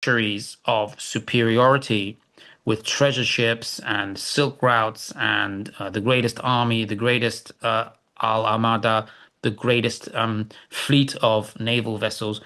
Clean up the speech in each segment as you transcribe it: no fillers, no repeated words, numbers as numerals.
centuries of superiority with treasure ships and silk routes and the greatest army, the greatest Al Armada, the greatest fleet of naval vessels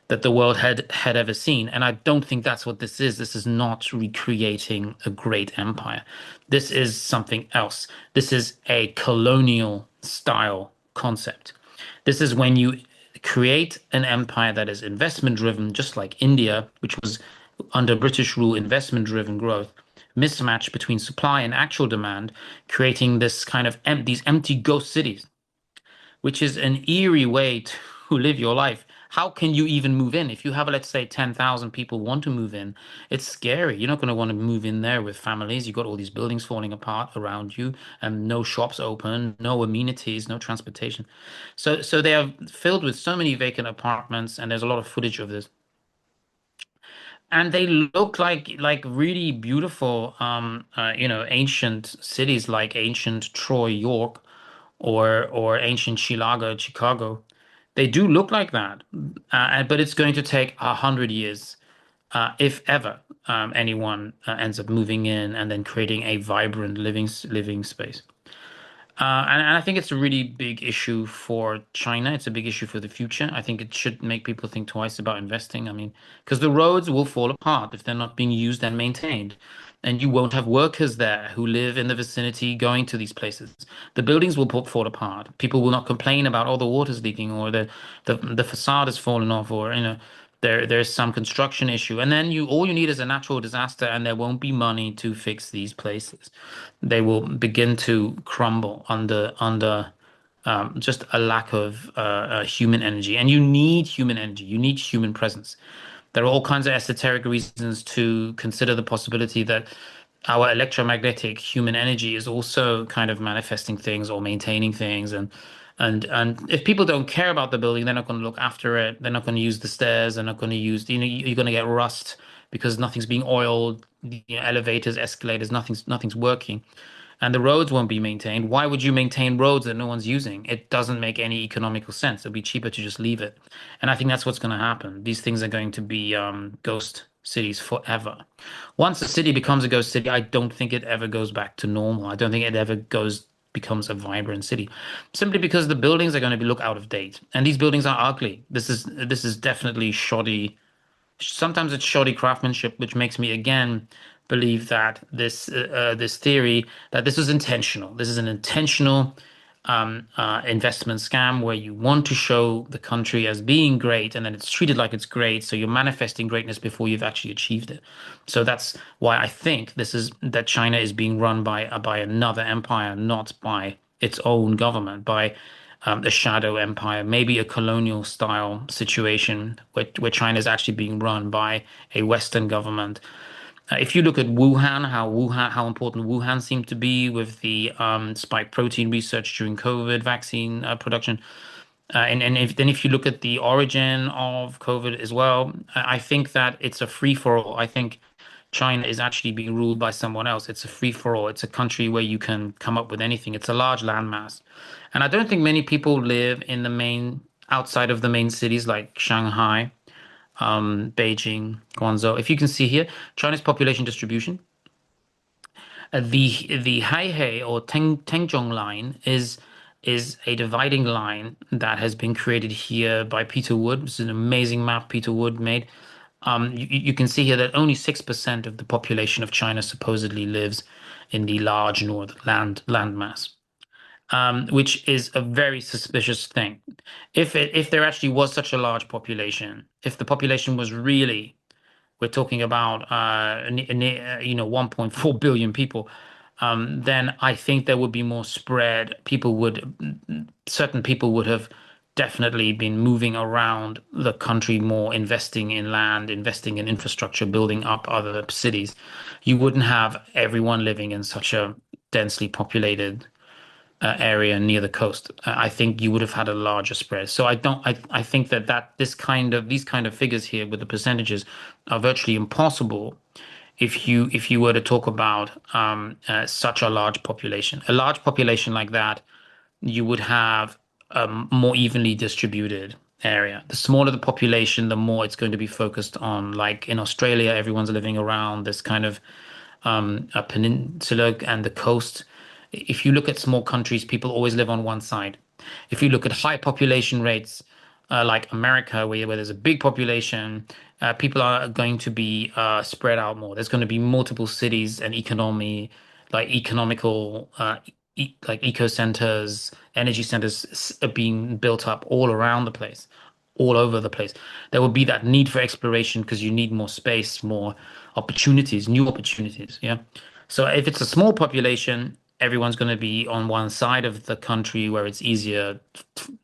that the world had ever seen. And I don't think that's what this is. This is not recreating a great empire. This is something else. This is a colonial style concept. This is when you create an empire that is investment driven, just like India, which was under British rule, investment driven growth, mismatch between supply and actual demand, creating this kind of these empty ghost cities, which is an eerie way to live your life. How can you even move in? If you have, let's say, 10,000 people want to move in, it's scary. You're not going to want to move in there with families. You've got all these buildings falling apart around you and no shops open, no amenities, no transportation. So they are filled with so many vacant apartments, and there's a lot of footage of this. And they look like really beautiful, ancient cities like ancient Troy, York, or ancient Chicago. They do look like that, but it's going to take 100 years, if ever, anyone ends up moving in and then creating a vibrant living space. And I think it's a really big issue for China. It's a big issue for the future. I think it should make people think twice about investing. I mean, because the roads will fall apart if they're not being used and maintained. And you won't have workers there who live in the vicinity going to these places. The buildings will fall apart. People will not complain about, oh, the water's leaking or the facade has fallen off or, there's some construction issue. And then all you need is a natural disaster and there won't be money to fix these places. They will begin to crumble under just a lack of human energy. And you need human energy. You need human presence. There are all kinds of esoteric reasons to consider the possibility that our electromagnetic human energy is also kind of manifesting things or maintaining things. And if people don't care about the building, they're not going to look after it. They're not going to use the stairs. They're not going to use, you're going to get rust because nothing's being oiled, elevators, escalators, nothing's working. And the roads won't be maintained. Why would you maintain roads that no one's using? It doesn't make any economical sense. It'd be cheaper to just leave it. And I think that's what's going to happen. These things are going to be ghost cities forever. Once a city becomes a ghost city, I don't think it ever goes back to normal. I don't think it ever becomes a vibrant city, simply because the buildings are going to be look out of date, and these buildings are ugly. This is definitely shoddy. Sometimes it's shoddy craftsmanship, which makes me again believe that this theory that this is intentional. This is an intentional investment scam where you want to show the country as being great, and then it's treated like it's great. So you're manifesting greatness before you've actually achieved it. So that's why I think this is that China is being run by another empire, not by its own government, by a shadow empire, maybe a colonial style situation where China is actually being run by a Western government. If you look at how important Wuhan seemed to be with the spike protein research during COVID vaccine production, and if you look at the origin of COVID as well, I think that it's a free for all. I think China is actually being ruled by someone else. It's a free for all. It's a country where you can come up with anything. It's a large landmass. And I don't think many people live in outside of the main cities like Shanghai, Beijing, Guangzhou. If you can see here, China's population distribution. The Haihei or Tengzhong line is a dividing line that has been created here by Peter Wood. This is an amazing map Peter Wood made. You can see here that only 6% of the population of China supposedly lives in the large northern landmass, which is a very suspicious thing. If there actually was such a large population, if the population was really, we're talking about 1.4 billion people, then I think there would be more spread. Certain people would have definitely been moving around the country more, investing in land, investing in infrastructure, building up other cities. You wouldn't have everyone living in such a densely populated area near the coast. I think you would have had a larger spread. So I think that these kind of figures here with the percentages are virtually impossible if you were to talk about such a large population. A large population like that, you would have more evenly distributed. area. The smaller the population, the more it's going to be focused on, like in Australia, everyone's living around this kind of a peninsula and the coast. If you look at small countries, people always live on one side. If you look at high population rates, like America, where there's a big population, people are going to be spread out more. There's going to be multiple cities and economy, like economical, like eco centers, energy centers are being built up all around the place, all over the place. There will be that need for exploration because you need more space, more opportunities, new opportunities. Yeah. So if it's a small population, everyone's going to be on one side of the country where it's easier,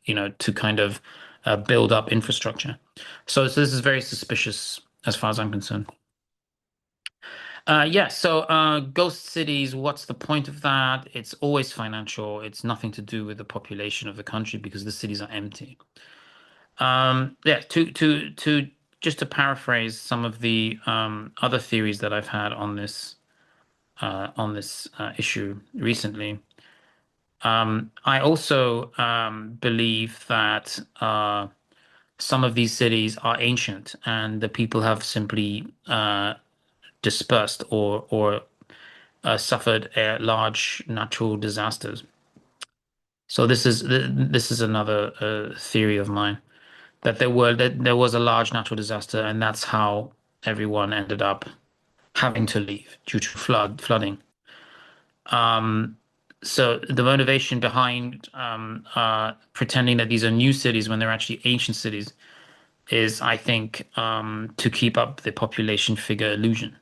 to kind of build up infrastructure. So this is very suspicious as far as I'm concerned. Yeah, so ghost cities, what's the point of that? It's always financial. It's nothing to do with the population of the country because the cities are empty. Yeah, to just to paraphrase some of the other theories that I've had on this issue recently. I also believe that some of these cities are ancient and the people have simply dispersed or suffered large natural disasters. So this is another theory of mine that there was a large natural disaster and that's how everyone ended up having to leave due to flooding. Um, so the motivation behind pretending that these are new cities when they're actually ancient cities is, I think, to keep up the population figure illusion.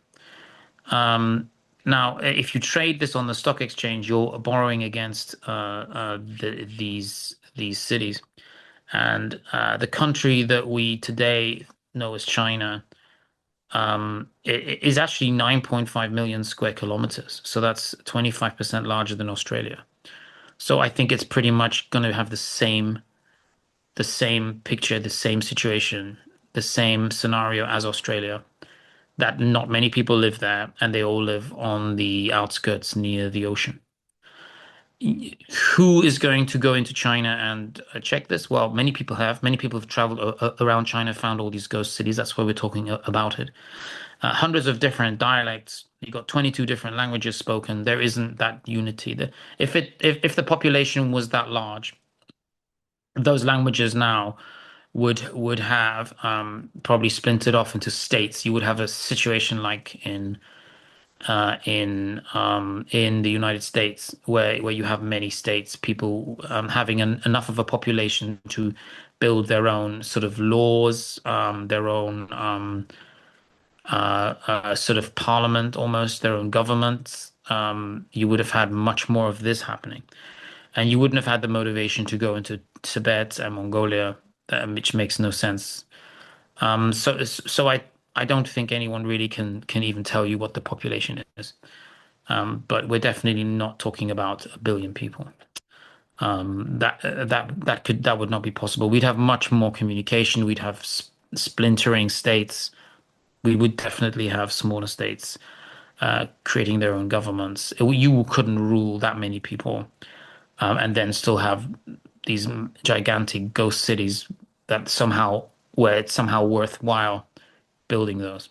Um, Now, if you trade this on the stock exchange, you're borrowing against these cities, and the country that we today know as China is actually 9.5 million square kilometers. So that's 25% larger than Australia. So I think it's pretty much going to have the same picture, the same situation, the same scenario as Australia. That not many people live there, and they all live on the outskirts near the ocean. Who is going to go into China and check this? Well, many people have. Many people have traveled around China, found all these ghost cities. That's why we're talking about it. Hundreds of different dialects. You got 22 different languages spoken. There isn't that unity. If the population was that large, those languages now would have probably splintered off into states. You would have a situation like in the United States where you have many states, people having enough of a population to build their own sort of laws, their own sort of parliament, almost their own governments. You would have had much more of this happening, and you wouldn't have had the motivation to go into Tibet and Mongolia, which makes no sense. So I don't think anyone really can even tell you what the population is. But we're definitely not talking about a billion people. That would not be possible. We'd have much more communication. We'd have splintering states. We would definitely have smaller states creating their own governments. You couldn't rule that many people and then still have these gigantic ghost cities that somehow where it's somehow worthwhile building those.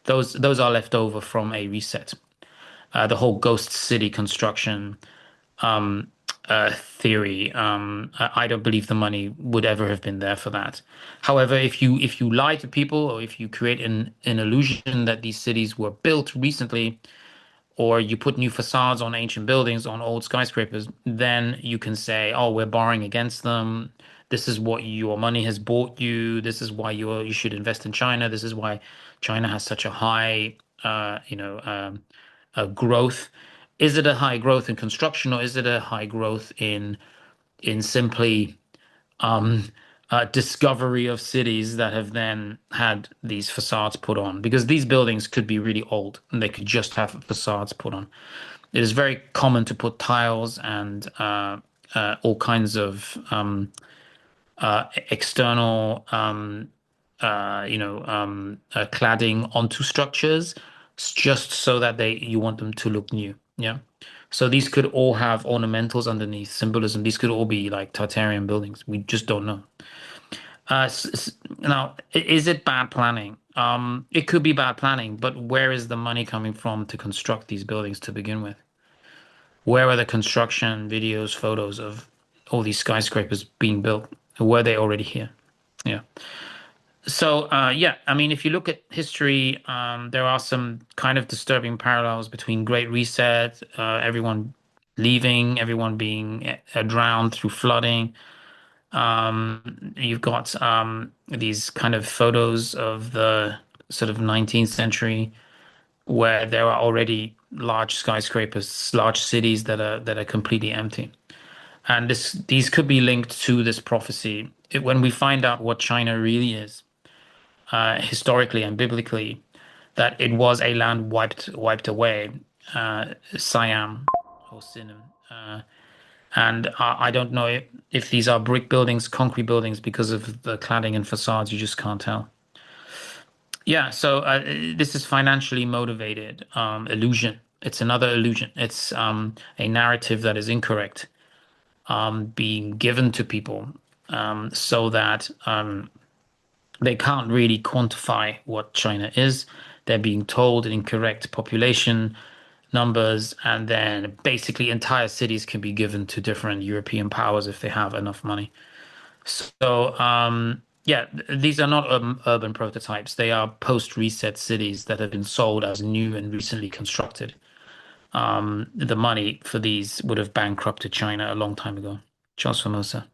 Those are left over from a reset. The whole ghost city construction theory. I don't believe the money would ever have been there for that. However, if you lie to people or if you create an illusion that these cities were built recently, or you put new facades on ancient buildings, on old skyscrapers, then you can say, "Oh, we're borrowing against them. This is what your money has bought you. This is why you should invest in China. This is why China has such a high, growth." Is it a high growth in construction, or is it a high growth in simply um, discovery of cities that have then had these facades put on? Because these buildings could be really old and they could just have facades put on. It is very common to put tiles and all kinds of external, cladding onto structures just so that you want them to look new. Yeah. So these could all have ornamentals underneath, symbolism. These could all be like Tartarian buildings. We just don't know. Now, is it bad planning? It could be bad planning, but where is the money coming from to construct these buildings to begin with? Where are the construction videos, photos of all these skyscrapers being built? Were they already here? Yeah. So, yeah, I mean, if you look at history, there are some kind of disturbing parallels between Great Reset, everyone leaving, everyone being drowned through flooding. You've got these kind of photos of the sort of 19th century where there are already large skyscrapers, large cities that are completely empty. And these could be linked to this prophecy. When we find out what China really is, historically and biblically, that it was a land wiped away, Siam or Sinem. And I don't know if these are brick buildings, concrete buildings, because of the cladding and facades, you just can't tell. Yeah, so this is financially motivated illusion. It's another illusion. It's a narrative that is incorrect, being given to people so that they can't really quantify what China is. They're being told incorrect population numbers, and then basically entire cities can be given to different European powers if they have enough money. So, yeah, these are not urban prototypes. They are post-reset cities that have been sold as new and recently constructed. The money for these would have bankrupted China a long time ago. Charles Formosa.